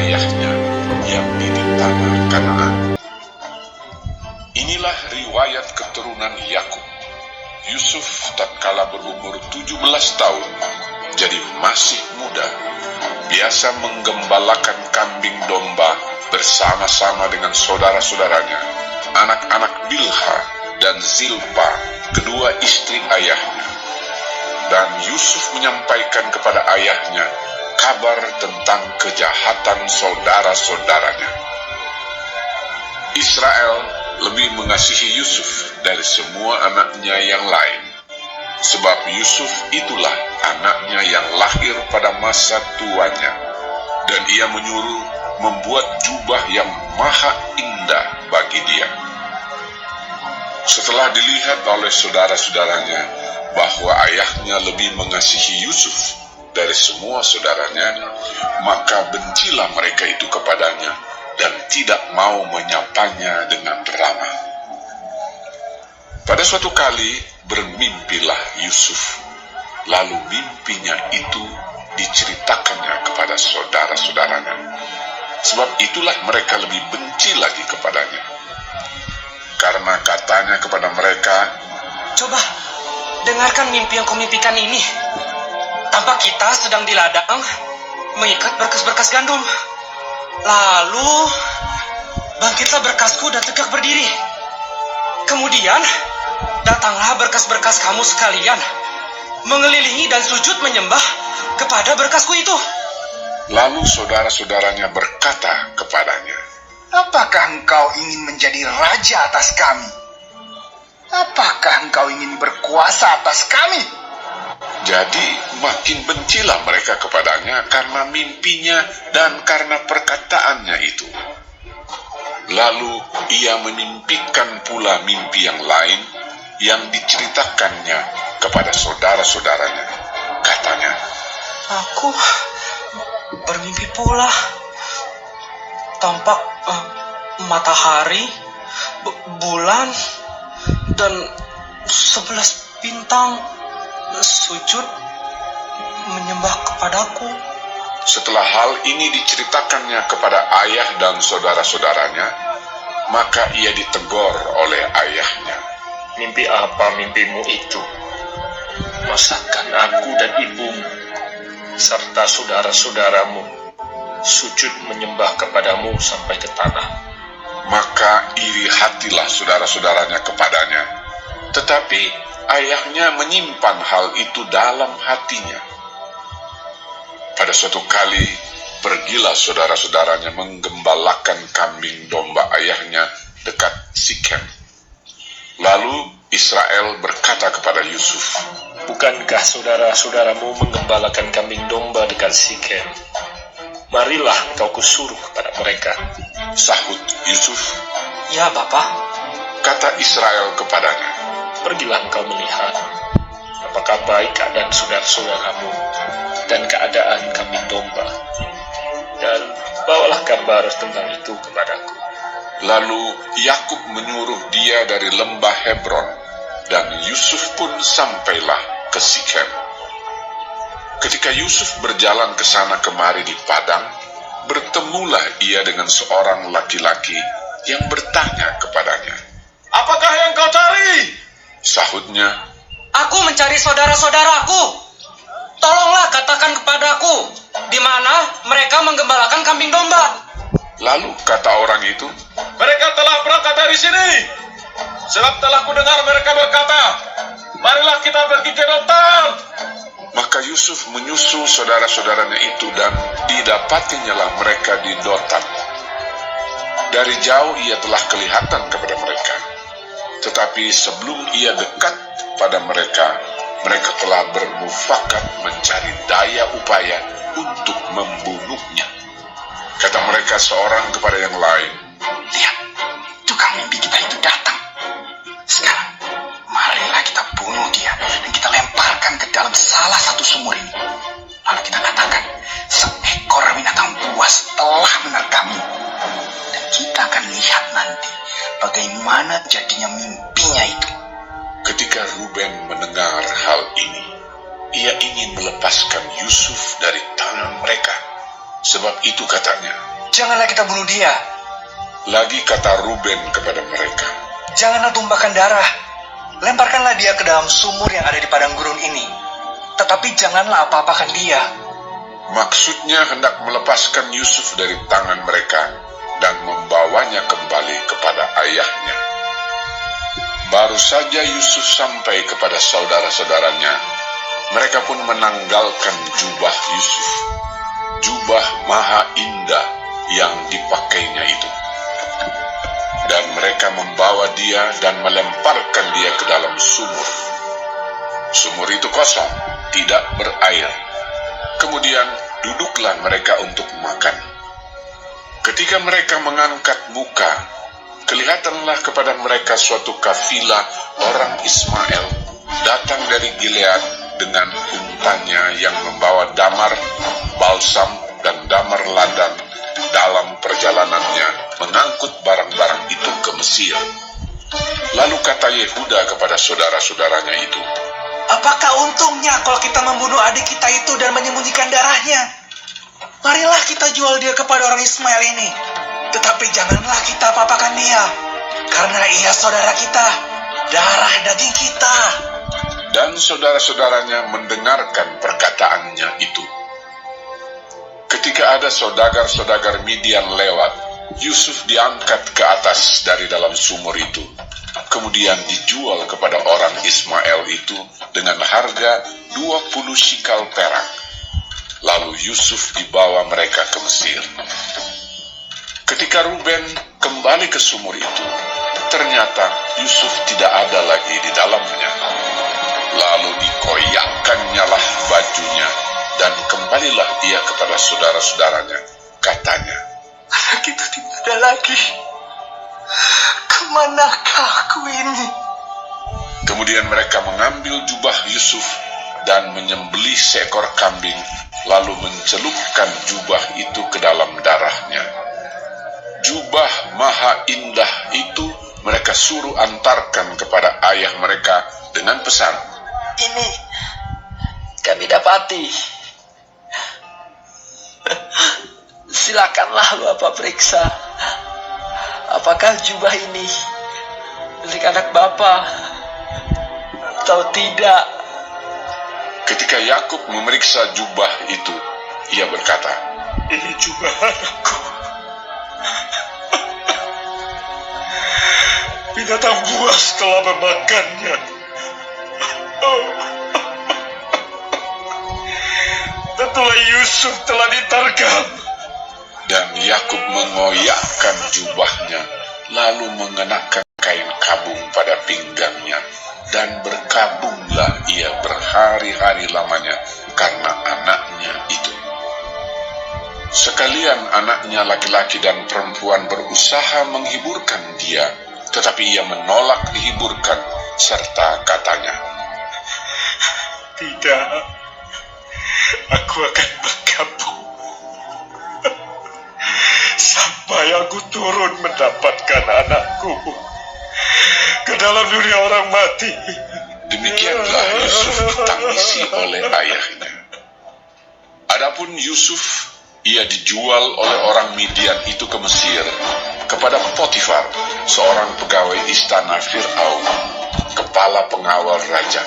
ayahnya yang di tanah Kanaan. Inilah riwayat keturunan Yakub. Yusuf tatkala berumur 17 tahun, jadi masih muda, biasa menggembalakan kambing domba bersama-sama dengan saudara-saudaranya, anak-anak Bilha dan Zilpa, kedua istri ayahnya. Dan Yusuf menyampaikan kepada ayahnya kabar tentang kejahatan saudara-saudaranya. Israel lebih mengasihi Yusuf dari semua anaknya yang lain, sebab Yusuf itulah anaknya yang lahir pada masa tuanya, dan ia menyuruh membuat jubah yang maha indah bagi dia. Setelah dilihat oleh saudara-saudaranya bahwa ayahnya lebih mengasihi Yusuf dari semua saudaranya, maka bencilah mereka itu kepadanya dan tidak mau menyapanya dengan ramah. Pada suatu kali bermimpilah Yusuf, lalu mimpinya itu diceritakannya kepada saudara-saudaranya, sebab itulah mereka lebih benci lagi kepadanya. Karena katanya kepada mereka, "Coba, dengarkan mimpi yang kumimpikan ini. Tampak kita sedang di ladang mengikat berkas-berkas gandum. Lalu bangkitlah berkasku dan tegak berdiri. Kemudian datanglah berkas-berkas kamu sekalian, mengelilingi dan sujud menyembah kepada berkasku itu." Lalu saudara-saudaranya berkata kepadanya, "Apakah engkau ingin menjadi raja atas kami? Apakah engkau ingin berkuasa atas kami?" Jadi makin bencilah mereka kepadanya karena mimpinya dan karena perkataannya itu. Lalu ia memimpikan pula mimpi yang lain yang diceritakannya kepada saudara-saudaranya. Katanya, "Aku bermimpi pula. Tampak matahari, bulan, dan 11 bintang sujud menyembah kepadaku." setelah hal ini diceritakannya kepada ayah dan saudara-saudaranya, maka ia ditegur oleh ayahnya. "Mimpi apa mimpimu itu? Masakan aku dan ibumu serta saudara-saudaramu sujud menyembah kepadamu sampai ke tanah?" Maka iri hatilah saudara-saudaranya kepadanya, tetapi ayahnya menyimpan hal itu dalam hatinya. Pada suatu kali, pergilah saudara-saudaranya menggembalakan kambing domba ayahnya dekat Sikem. Lalu Israel berkata kepada Yusuf, "Bukankah saudara-saudaramu menggembalakan kambing domba dekat Sikem? Marilah engkau kusuruh kepada mereka." Sahut Yusuf, "Ya, Bapak." kata Israel kepadanya, "Pergilah engkau melihat apakah baik keadaan saudara-saudaramu dan keadaan kambing domba, dan bawalah kabar tentang itu kepadaku." Lalu Yakub menyuruh dia dari lembah Hebron, dan Yusuf pun sampailah ke Sikem. Ketika Yusuf berjalan ke sana kemari di padang, bertemulah ia dengan seorang laki-laki yang bertanya kepadanya. "Apakah yang kau cari?" Sahutnya, "Aku mencari saudara-saudaraku. Tolonglah katakan kepadaku, di mana mereka menggembalakan kambing domba." Lalu kata orang itu, "Mereka telah berangkat dari sini. Sebab telah kudengar mereka berkata, 'Marilah kita pergi ke Dotan.'" maka Yusuf menyusul saudara-saudaranya itu dan didapatinyalah mereka di Dotan. Dari jauh ia telah kelihatan kepada mereka, tetapi sebelum ia dekat pada mereka, mereka telah bermufakat mencari daya upaya untuk membunuhnya. Kata mereka seorang kepada yang lain, "Lihat, tukang mimpi kita itu datang. Sekarang, marilah kita bunuh dia dan kita lemparkan ke dalam salah satu sumur ini. Lalu kita katakan, seekor binatang buas telah menerkamnya. Dan kita akan lihat nanti bagaimana jadinya mimpinya itu." Ketika Ruben mendengar hal ini, ia ingin melepaskan Yusuf dari tangan mereka. Sebab itu katanya, Janganlah kita bunuh dia. Lagi kata Ruben kepada mereka, Janganlah tumpahkan darah. Lemparkanlah dia ke dalam sumur yang ada di padang gurun ini. Tetapi janganlah apa-apakan dia. maksudnya hendak melepaskan Yusuf dari tangan mereka dan membawanya kembali kepada ayahnya. Baru saja Yusuf sampai kepada saudara-saudaranya, mereka pun menanggalkan jubah Yusuf, jubah maha indah yang dipakainya itu. Dan mereka membawa dia dan melemparkan dia ke dalam sumur. Sumur itu kosong, tidak berair. Kemudian duduklah mereka untuk makan. Ketika mereka mengangkat muka, kelihatanlah kepada mereka suatu kafilah orang Ismail datang dari Gilead dengan untanya yang membawa damar, balsam, dan damar ladang dalam perjalanannya mengangkut barang-barang itu ke Mesir. Lalu kata Yehuda kepada saudara-saudaranya itu, Apakah untungnya kalau kita membunuh adik kita itu dan menyembunyikan darahnya? Marilah kita jual dia kepada orang Ismail ini. Tetapi janganlah kita apa-apakan dia, karena ia saudara kita, darah daging kita. dan saudara-saudaranya mendengarkan perkataannya itu. Ketika ada saudagar-saudagar Midian lewat, Yusuf diangkat ke atas dari dalam sumur itu, kemudian dijual kepada orang Ismail itu dengan harga 20 shikal perak. Lalu Yusuf dibawa mereka ke Mesir. Ketika Ruben kembali ke sumur itu, ternyata Yusuf tidak ada lagi di dalamnya. Lalu dikoyakkannya lah bajunya, dan kembalilah dia kepada saudara-saudaranya. Katanya, Anak itu tidak ada lagi. Kemanakah aku ini? kemudian mereka mengambil jubah Yusuf dan menyembelih seekor kambing, lalu mencelupkan jubah itu ke dalam darahnya. Jubah maha indah itu mereka suruh antarkan kepada ayah mereka dengan pesan, Ini kami dapati. Silakanlah Bapak periksa. Apakah jubah ini milik anak Bapak atau tidak? Ketika Yakub memeriksa jubah itu, ia berkata, Ini jubah anakku. Binatang buas telah memakannya. Tentulah Yusuf telah ditarkam. dan Yakub mengoyakkan jubahnya, lalu mengenakan kain kabung pada pinggangnya, dan berkabunglah ia berhari-hari lamanya karena anaknya itu. Sekalian anaknya laki-laki dan perempuan berusaha menghiburkan dia, tetapi ia menolak dihiburkan, serta katanya, Tidak, aku akan berkabung sampai aku turun mendapatkan anakku ke dalam dunia orang mati. Demikianlah Yusuf ditangisi oleh ayahnya. Adapun Yusuf, ia dijual oleh orang Midian itu ke Mesir kepada Potifar, seorang pegawai istana Fir'aun, kepala pengawal raja.